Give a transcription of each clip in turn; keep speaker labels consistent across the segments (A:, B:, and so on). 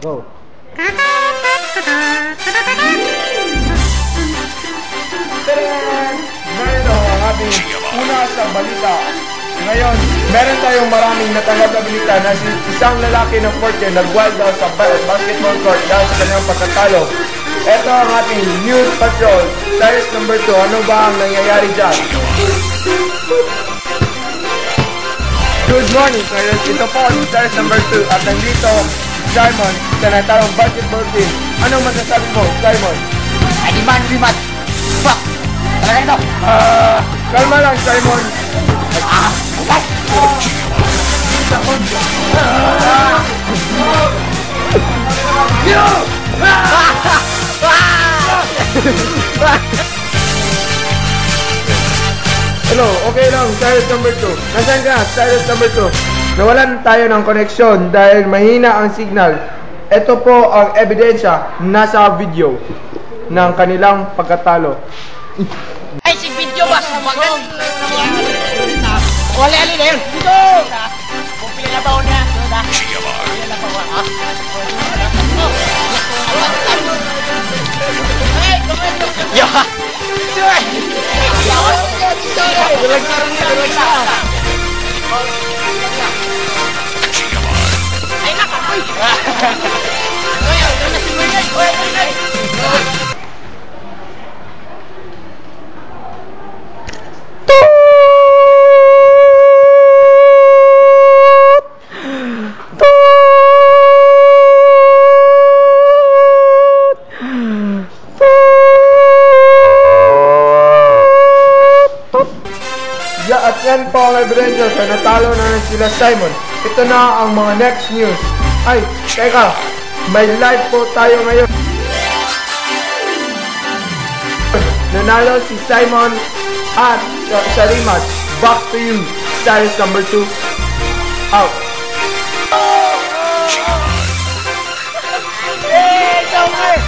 A: Go.
B: Tadaan! Ngayon ang ating una sa balita. Ngayon, meron tayong maraming natanggap na balita na isang lalaki ng 4 year nag-wild out sa basketball court dahil sa kanyang pagkatalo. Ito ang ating News Patrol. Series number 2. Ano ba ang nangyayari dyan? Good morning, Series. Ito po ang series number 2 at nandito Simon sa natarong basketball team. Anong masasabi mo, Simon?
A: Animan Rimat. Fuck! Talaga ito.
B: Kalma lang, Simon. Hello, okay lang, series number 2. Nasaan ka? Series number 2. Nawalan tayo ng koneksyon dahil mahina ang signal. Ito po ang ebidensya nasa video ng kanilang pagkatalo.
A: Ay, si video ba? Sumagal. Wala alin na yun. Dito! Kung pinalabaw niya. Pinalabaw ha? Ay, kumento. Yo! Ay, nakapoy! Ay, ito na si Bernard. Ay, Bernard! At yan po ang ebidensya sa natalo na sila Simon. Ito na ang mga next news. Ay, teka, may live po tayo ngayon. Nanalo si Simon at sa rematch. Back to you. Series number 2. Out. Hey, Joker!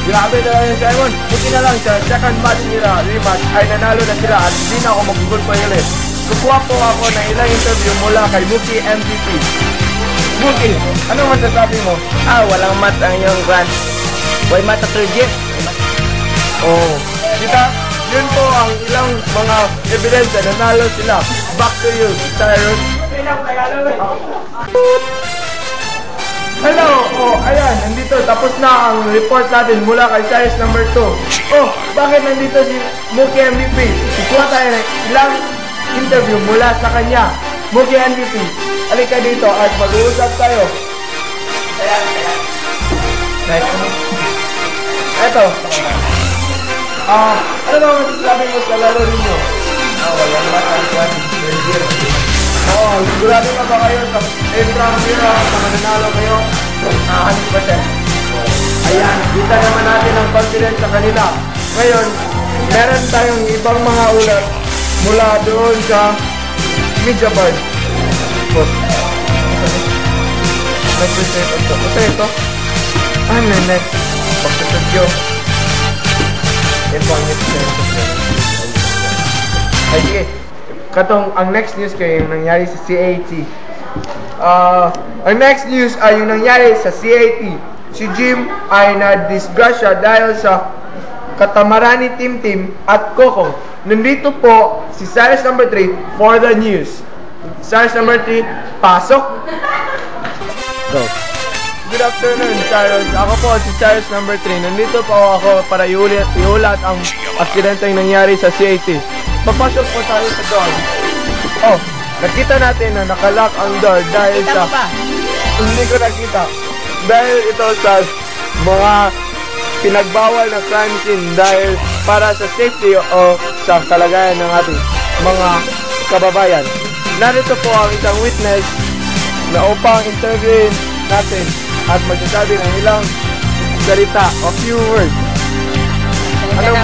A: Grabe talaga yung Simon. Buti na lang sa second match nila, rematch, ay nanalo na sila at hindi na ako mag-goal pa ulit. Kukuha po ako ng ilang interview mula kay Mookie MVP. Mookie, ano masasabi mo? Walang mat ang iyong grand. Why mat at Jeff?
B: Oh, kita, yun po ang ilang mga ebidensya na nanalo sila. Back to you, Cyrus. Hello! Oh, ayan, nandito. Tapos na ang report natin mula kay series number 2. Oh, bakit nandito si Mookie MVP? Kukuha tayo ng ilang interview mula sa kanya. Mookie MVP, halika dito at mag-uusap tayo. Ayan. Eto. Ano ba masasabi mo sa laro ninyo?
A: Walang mat ang grand.
B: Oo, sigurado na ba kayo sa extra mirror na mananalo kayo? 100%. Ayan, kita naman natin ang confidence sa kanila. Ngayon, meron tayong ibang mga ulat mula doon sa media board. Nag-present ito. Ito ito. Next. Pagkatagyo. Ito ang next news. Ay, sige. Katong, ang next news kayo yung nangyari sa CAT. Ang next news ay yung nangyari sa CAT. Si Jim ay na-disgrasya dahil sa katamaran ni Tim at Coco. Nandito po si series number 3 for the news. Series number 3, pasok!
A: Go.
B: Good afternoon, Cyrus. Ako po si series number 3. Nandito po ako para iulat ang aksidenteng nangyari sa CAT. Papasok po tayo sa door. Oh, nakita natin na nakalock ang door dahil
A: Kita
B: sa...
A: mo ba?
B: Hindi ko nakita. Dahil ito sa mga pinagbawal na crime scene dahil para sa safety o sa kalagayan ng ating mga kababayan. Narito po ang isang witness na upang interviewin natin at magsasabi ng ilang salita o few words. Ano?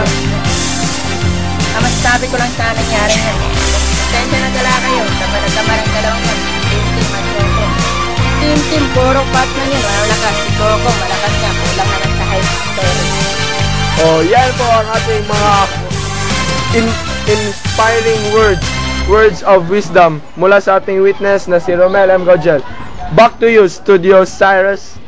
C: Masasabi ko lang sa nangyari niya. Pasensya na gala kayo. Tama ng dalawang mag-team at Coco. Team, puro pat na yun. Walang lakas. Si Coco, malakas niya. Kulang na lang sa height story.
B: Oh, yan po ang ating mga
A: inspiring words of wisdom mula sa ating witness na si Romel M. Gojel. Back to you, Studio Cyrus.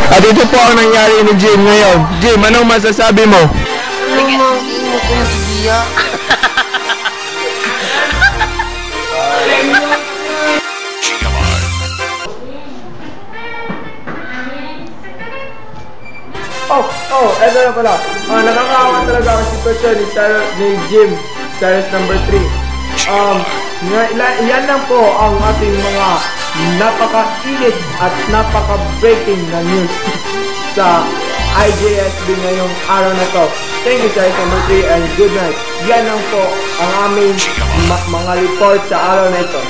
A: At ito po ang nangyari ni Jim ngayon. Jim, anong masasabi mo? Eto na pala. Nakakawa talaga ang sitwasyon ni Jim, Cyrus number 3. Yan lang po ang ating mga napaka-init at napaka-breaking na news sa IJSB ngayong araw na to. Thank you, Cyrus number 3, and good night. Yan lang po ang aming mga report sa araw na ito.